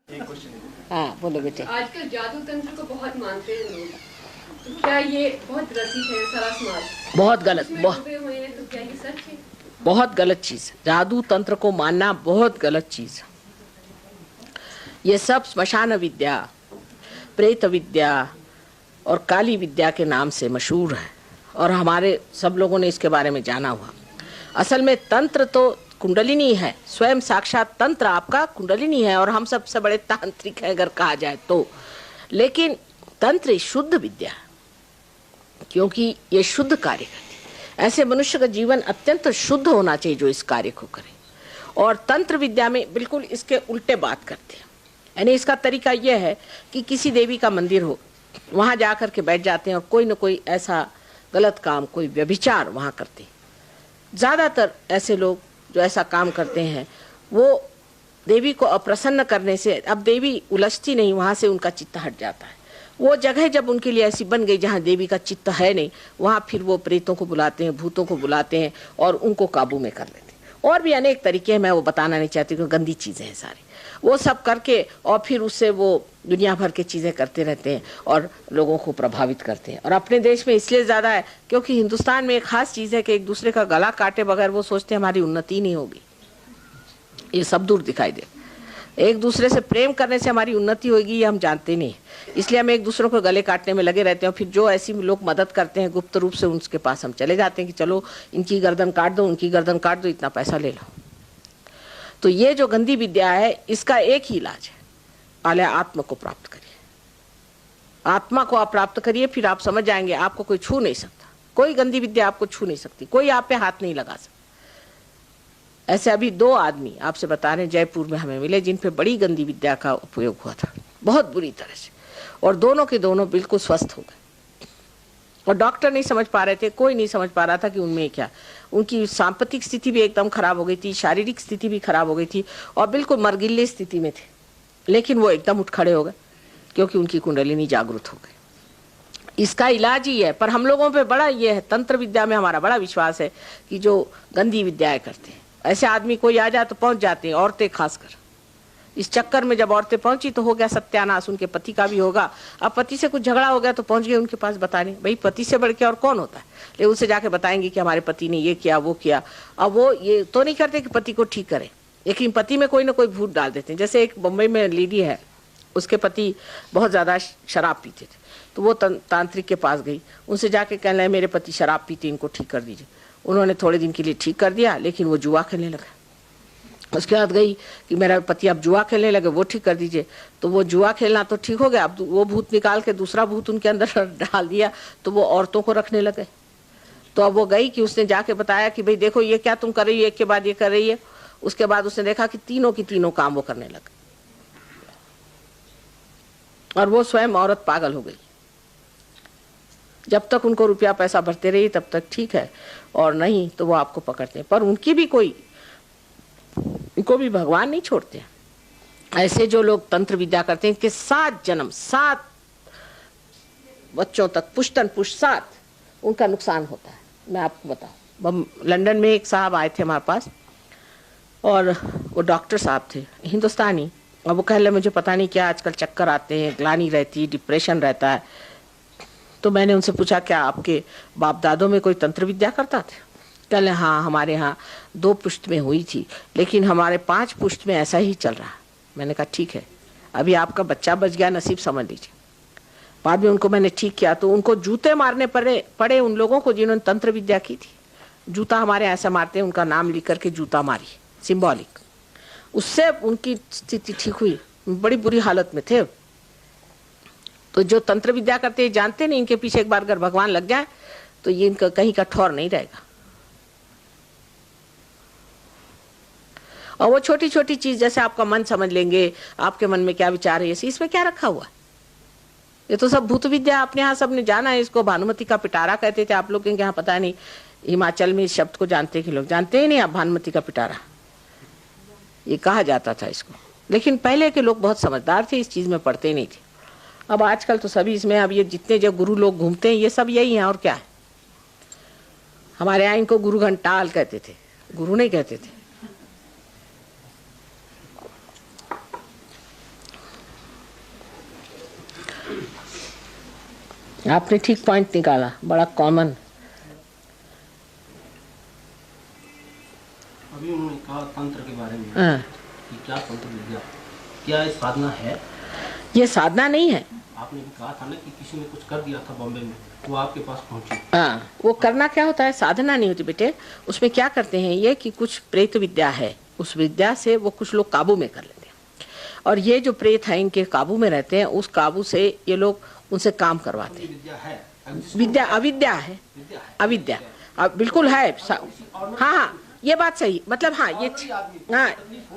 एक क्वेश्चन। हाँ बोलो बेटे। आजकल जादू तंत्र को बहुत मानते हैं लोग, तो क्या ये बहुत ग्रसित है सारा समाज? बहुत गलत, डूबे हुए हैं, तो क्या ये सच है? बहुत गलत चीज। जादू तंत्र को मानना बहुत गलत चीज। ये सब श्मशान विद्या, प्रेत विद्या और काली विद्या के नाम से मशहूर है और हमारे सब लोगों ने इसके बारे में जाना हुआ। असल में तंत्र तो कुंडलिनी है, स्वयं साक्षात तंत्र आपका कुंडलिनी है और हम सबसे बड़े तांत्रिक हैं अगर कहा जाए तो। लेकिन तंत्र शुद्ध विद्या है क्योंकि ये शुद्ध कार्य करती है। ऐसे मनुष्य का जीवन अत्यंत शुद्ध होना चाहिए जो इस कार्य को करे। और तंत्र विद्या में बिल्कुल इसके उल्टे बात करते हैं। यानी इसका तरीका यह है कि किसी देवी का मंदिर हो, वहां जाकर के बैठ जाते हैं और कोई न कोई ऐसा गलत काम, कोई व्यभिचार वहां करते हैं। ज्यादातर ऐसे लोग जो ऐसा काम करते हैं वो देवी को अप्रसन्न करने से, अब देवी उलझती नहीं, वहां से उनका चित्त हट जाता है। वो जगह जब उनके लिए ऐसी बन गई जहाँ देवी का चित्त है नहीं, वहाँ फिर वो प्रेतों को बुलाते हैं, भूतों को बुलाते हैं और उनको काबू में कर लेते हैं। और भी अनेक तरीके हैं, मैं वो बताना नहीं चाहती क्योंकि गंदी चीजें हैं सारी। वो सब करके और फिर उससे वो दुनिया भर की चीजें करते रहते हैं और लोगों को प्रभावित करते हैं। और अपने देश में इसलिए ज्यादा है क्योंकि हिंदुस्तान में एक खास चीज है कि एक दूसरे का गला काटे बगैर वो सोचते हैं हमारी उन्नति नहीं होगी। ये सब दूर दिखाई दे। एक दूसरे से प्रेम करने से हमारी उन्नति होगी ये हम जानते नहीं, इसलिए हम एक दूसरे को गले काटने में लगे रहते हैं। फिर जो ऐसी लोग मदद करते हैं गुप्त रूप से, उनके पास हम चले जाते हैं कि चलो इनकी गर्दन काट दो, उनकी गर्दन काट दो, इतना पैसा ले लो। तो ये जो गंदी विद्या है इसका एक ही इलाज है, पहले आत्मा को प्राप्त करिए। आत्मा को आप प्राप्त करिए, फिर आप समझ जाएंगे आपको कोई छू नहीं सकता। कोई गंदी विद्या आपको छू नहीं सकती, कोई आप पे हाथ नहीं लगा सकता। ऐसे अभी 2 आदमी आपसे बता रहे जयपुर में हमें मिले जिन पे बड़ी गंदी विद्या का उपयोग हुआ था, बहुत बुरी तरह से, और दोनों के दोनों बिल्कुल स्वस्थ हो गए। और डॉक्टर नहीं समझ पा रहे थे, कोई नहीं समझ पा रहा था कि उनमें क्या। उनकी सांपत्तिक स्थिति भी एकदम खराब हो गई थी, शारीरिक स्थिति भी खराब हो गई थी और बिल्कुल मरगिल्ले स्थिति में थे, लेकिन वो एकदम उठ खड़े हो गए क्योंकि उनकी कुंडलिनी जागृत हो गई। इसका इलाज ही है। पर हम लोगों पे बड़ा ये है, तंत्र विद्या में हमारा बड़ा विश्वास है कि जो गंदी विद्याएं करते हैं ऐसे आदमी कोई आ जाए तो पहुंच जाते हैं, औरतें खासकर। इस चक्कर में जब औरतें पहुंची तो हो गया सत्यानाश, उनके पति का भी होगा। अब पति से कुछ झगड़ा हो गया तो पहुंच गए उनके पास बताने, भाई पति से बढ़ के और कौन होता है। लेकिन उनसे जाके बताएंगे कि हमारे पति ने ये किया वो किया। अब वो ये तो नहीं करते कि पति को ठीक करे, लेकिन पति में कोई ना कोई भूत डाल देते हैं। जैसे एक बम्बई में लेडी है, उसके पति बहुत ज्यादा शराब पीते थे, तो वो तांत्रिक के पास गई, उनसे जाके कहने लगे मेरे पति शराब पीते, इनको ठीक कर दीजिए। उन्होंने थोड़े दिन के लिए ठीक कर दिया, लेकिन वो जुआ खेलने लगा। उसके बाद गई कि मेरा पति अब जुआ खेलने लगे, वो ठीक कर दीजिए। तो वो जुआ खेलना तो ठीक हो गया, अब वो भूत निकाल के दूसरा भूत उनके अंदर डाल दिया, तो वो औरतों को रखने लगे। तो अब वो गई कि उसने जाके बताया कि भाई देखो ये क्या तुम कर रही है, एक के बाद ये कर रही है। उसके बाद उसने देखा कि तीनों की तीनों काम वो करने लगे और वो स्वयं औरत पागल हो गई। जब तक उनको रुपया पैसा भरते रही तब तक ठीक है, और नहीं तो वो आपको पकड़ते हैं। पर उनकी भी उनको भी भगवान नहीं छोड़ते। ऐसे जो लोग तंत्र विद्या करते हैं इनके 7 जन्म 7 बच्चों तक, पुश्तन पुष्ट 7 उनका नुकसान होता है। मैं आपको बताऊं, लंदन में एक साहब आए थे हमारे पास और वो डॉक्टर साहब थे हिंदुस्तानी, और वो कह रहे मुझे पता नहीं क्या आजकल चक्कर आते हैं, ग्लानि रहती है, डिप्रेशन रहता है। तो मैंने उनसे पूछा क्या आपके बाप दादों में कोई तंत्र विद्या करता था? कह रहे हाँ हमारे यहाँ 2 पुश्त में हुई थी, लेकिन हमारे 5 पुश्त में ऐसा ही चल रहा है। मैंने कहा ठीक है, अभी आपका बच गया, नसीब समझ लीजिए। बाद में उनको मैंने ठीक किया तो उनको जूते मारने पड़े उन लोगों को जिन्होंने तंत्र विद्या की थी। जूता हमारे ऐसा मारते हैं, उनका नाम लिख करके जूता मारी, सिंबॉलिक। उससे उनकी स्थिति ठीक हुई, बड़ी बुरी हालत में थे। तो जो तंत्र विद्या करते हैं जानते नहीं, इनके पीछे एक बार अगर भगवान लग जाए तो ये इनका कहीं का ठौर नहीं रहेगा। और वो छोटी छोटी चीज जैसे आपका मन समझ लेंगे, आपके मन में क्या विचार है, इसमें क्या रखा हुआ? ये तो सब भूत विद्या अपने यहाँ सबने जाना है। इसको भानुमति का पिटारा कहते थे, आप लोग के यहाँ पता नहीं, हिमाचल में इस शब्द को जानते कि लोग जानते ही नहीं। आप भानुमति का पिटारा ये कहा जाता था इसको, लेकिन पहले के लोग बहुत समझदार थे, इस चीज में पढ़ते नहीं थे। अब आजकल तो सभी इसमें, अब ये जितने जो गुरु लोग घूमते हैं ये सब यही हैं और क्या है। हमारे यहाँ इनको गुरु घंटाल कहते थे, गुरु नहीं कहते थे। आपने ठीक पॉइंट निकाला, बड़ा कॉमन। अभी उन्होंने कहा तंत्र के बारे में हाँ। कि क्या तंत्र विद्या, क्या ये साधना है? ये साधना नहीं है। आपने भी कहा था ना कि किसी ने कुछ कर दिया था बॉम्बे में, वो आपके पास पहुंची। हाँ, वो करना क्या होता है, साधना नहीं होती बेटे। उसमें क्या करते हैं ये कि कुछ प्रेत विद्या है, उस विद्या से वो कुछ लोग काबू में कर लेते हैं, और ये जो प्रेत है इनके काबू में रहते हैं, उस काबू से ये लोग उनसे काम करवाते हैं। विद्या है, विद्या अविद्या है, अविद्या बिल्कुल है। हाँ हाँ, ये बात सही, मतलब हाँ ये हाँ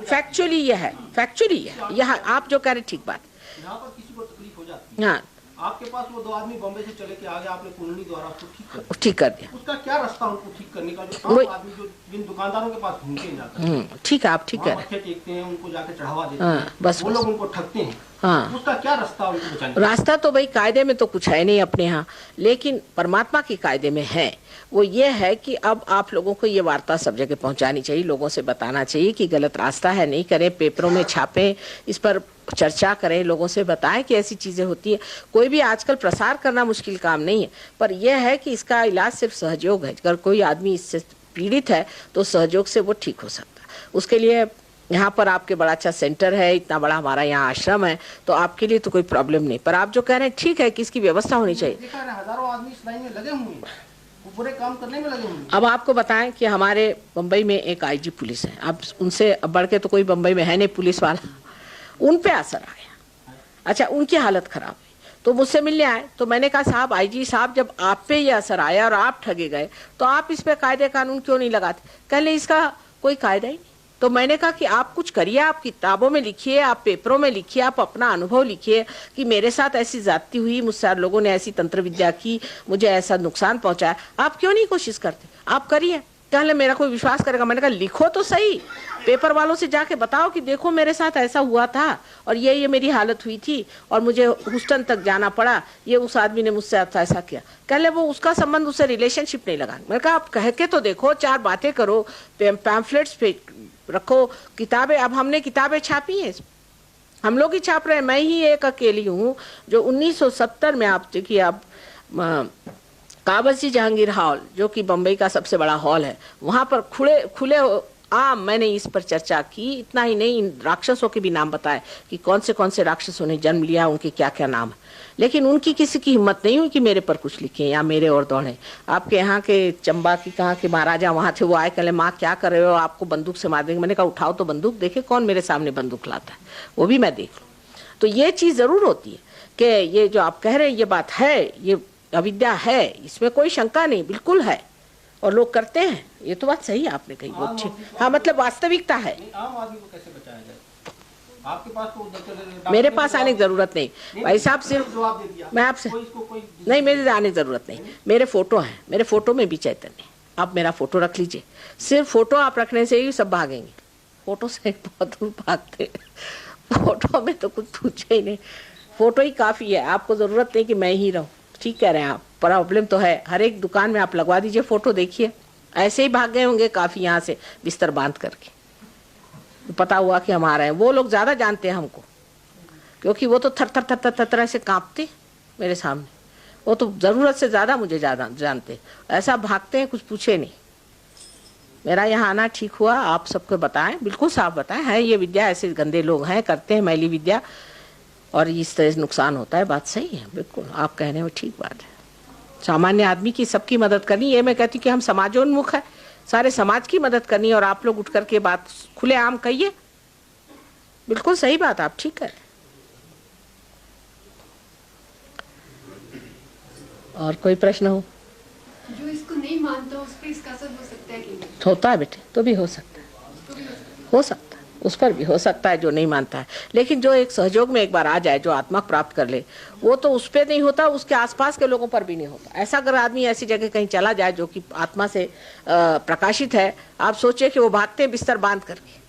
फैक्चुअली ये है, फैक्चुअली ये है, यह आप जो कह रहे ठीक बात। यहाँ पर किसी को तकलीफ हो जाती है, हाँ, आपके पास वो 2 आदमी बॉम्बे से चले के आ गए, आपने कुंडली द्वारा उसको ठीक कर दिया। उसका क्या रास्ता उनको ठीक करने का, जो आम आदमी जो जिन दुकानदारों के पास घूमते हैं जाकर, ठीक है, आप ठीक है। मत्थे टेकते हैं, उनको जाके चढ़ावा देते हाँ, हैं, बस वो लोग उनको ठगते हैं। हाँ, उसका क्या रास्ता उनको बचाने का? रास्ता तो भाई कायदे में तो कुछ है नहीं अपने यहाँ, लेकिन परमात्मा के कायदे में है। वो ये है कि अब आप लोगों को ये वार्ता सब जगह पहुंचानी चाहिए, लोगों से बताना चाहिए कि गलत रास्ता है, नहीं करें, पेपरों में छापें, इस पर चर्चा करें, लोगों से बताएं कि ऐसी चीजें होती है। कोई भी आजकल प्रसार करना मुश्किल काम नहीं है, पर यह है कि इसका इलाज सिर्फ सहयोग है। अगर कोई आदमी इससे पीड़ित है तो सहयोग से वो ठीक हो सकता है। उसके लिए यहाँ पर आपके बड़ा अच्छा सेंटर है, इतना बड़ा हमारा यहाँ आश्रम है, तो आपके लिए तो कोई प्रॉब्लम नहीं। पर आप जो कह रहे हैं ठीक है कि इसकी व्यवस्था होनी चाहिए। देखा है, हजारों आदमी इस लाइन में लगे हुए हैं, वो पूरे काम करने में लगे हुए हैं। अब आपको बताएं कि हमारे बम्बई में एक आईजी पुलिस है, अब उनसे बढ़ के तो कोई बम्बई में है नहीं पुलिस वाला, उन पे असर आया। अच्छा, उनकी हालत खराब हुई तो मुझसे मिलने आए, तो मैंने कहा साहब, आईजी साहब, जब आप पे ये असर आया और आप ठगे गए तो आप इस पे कायदे कानून क्यों नहीं लगाते? कहले इसका कोई कायदा ही नहीं। तो मैंने कहा कि आप कुछ करिए, आप किताबों में लिखिए, आप पेपरों में लिखिए, आप अपना अनुभव लिखिए कि मेरे साथ ऐसी जाती हुई, मुझसे लोगों ने ऐसी तंत्र विद्या की, मुझे ऐसा नुकसान पहुंचाया। आप क्यों नहीं कोशिश करते? आप करिए। कहले मेरा कोई विश्वास करेगा? मैंने कहा लिखो तो सही, पेपर वालों से जाके बताओ कि देखो मेरे साथ ऐसा हुआ था और ये मेरी हालत हुई थी और मुझे ह्यूस्टन तक जाना पड़ा, ये उस आदमी ने मुझसे ऐसा किया। कहले वो उसका संबंध, उससे रिलेशनशिप नहीं लगा। मैंने कहा आप कह के तो देखो, 4 बातें करो, पैम्फलेट्स पे रखो, किताबें। अब हमने किताबें छापी हैं, हम लोग ही छाप रहे हैं। मैं ही एक अकेली हूँ जो 1970 में, आप देखिए, आप काबसी जहांगीर हॉल, जो कि बम्बई का सबसे बड़ा हॉल है, वहां पर खुले आम मैंने इस पर चर्चा की। इतना ही नहीं, इन राक्षसों के भी नाम बताए कि कौन से राक्षसों ने जन्म लिया, उनके क्या क्या नाम है। लेकिन उनकी किसी की हिम्मत नहीं हुई कि मेरे पर कुछ लिखे या मेरे और दौड़े। आपके यहाँ के चंबा की कहाँ के महाराजा वहां थे, वो आए, कहले माँ क्या कर रहे हो, आपको बंदूक से मार देंगे। मैंने कहा उठाओ तो बंदूक, देखे कौन मेरे सामने बंदूक लाता है, वो भी मैं देख लूँ। तो ये चीज जरूर होती है कि ये जो आप कह रहे हैं ये बात है, ये अविद्या है, इसमें कोई शंका नहीं, बिल्कुल है, और लोग करते हैं। ये तो बात सही है आपने कही, वो अच्छी, हाँ, मतलब वास्तविकता है। आम आदमी को कैसे बचाया जाए? आपके पास तो मेरे पास आने की जरूरत नहीं भाई साहब, सिर्फ जवाब दे दिया। मैं आपसे नहीं, मेरे आने की जरूरत नहीं। मेरे फोटो हैं, मेरे फोटो में भी चैतन्य। आप मेरा फोटो रख लीजिए, सिर्फ फोटो आप रखने से ही सब भागेंगे। फोटो से बहुत दूर भागते, फोटो में तो कुछ पूछे ही नहीं, फोटो ही काफी है। आपको जरूरत नहीं कि मैं ही रहूं। ठीक कह रहे हैं आप, प्रॉब्लम तो है, हर एक दुकान में आप लगवा दीजिए फोटो, देखिए ऐसे ही भाग गए होंगे काफी यहाँ से बिस्तर बांध करके। तो पता हुआ कि हम आ रहे हैं। वो लोग ज्यादा जानते हैं हमको, क्योंकि वो तो थर थर थर थर थर ऐसे कांपते मेरे सामने, वो तो जरूरत से ज्यादा मुझे ज्यादा जानते, ऐसा भागते हैं कुछ पूछे नहीं। मेरा यहाँ आना ठीक हुआ, आप सबको बताएं, बिल्कुल साफ बताएं, है ये विद्या, ऐसे गंदे लोग हैं, करते हैं मैली विद्या और इस तरह से नुकसान होता है। बात सही है, बिल्कुल आप कह रहे हैं, वो ठीक बात है। सामान्य आदमी की सबकी मदद करनी, ये मैं कहती कि हम समाजोन्मुख है, सारे समाज की मदद करनी, और आप लोग उठ करके बात खुलेआम कहिए, बिल्कुल सही बात, आप ठीक है। और कोई प्रश्न हो? जो इसको नहीं मानता उस पर इसका असर हो सकता है कि नहीं? होता है बेटे, तो भी हो सकता है, हो सकता है, उस पर भी हो सकता है जो नहीं मानता है। लेकिन जो एक सहयोग में एक बार आ जाए, जो आत्मा प्राप्त कर ले, वो तो उस पर नहीं होता, उसके आसपास के लोगों पर भी नहीं होता। ऐसा अगर आदमी ऐसी जगह कहीं चला जाए जो कि आत्मा से प्रकाशित है, आप सोचिए कि वो भागते हैं बिस्तर बांध करके,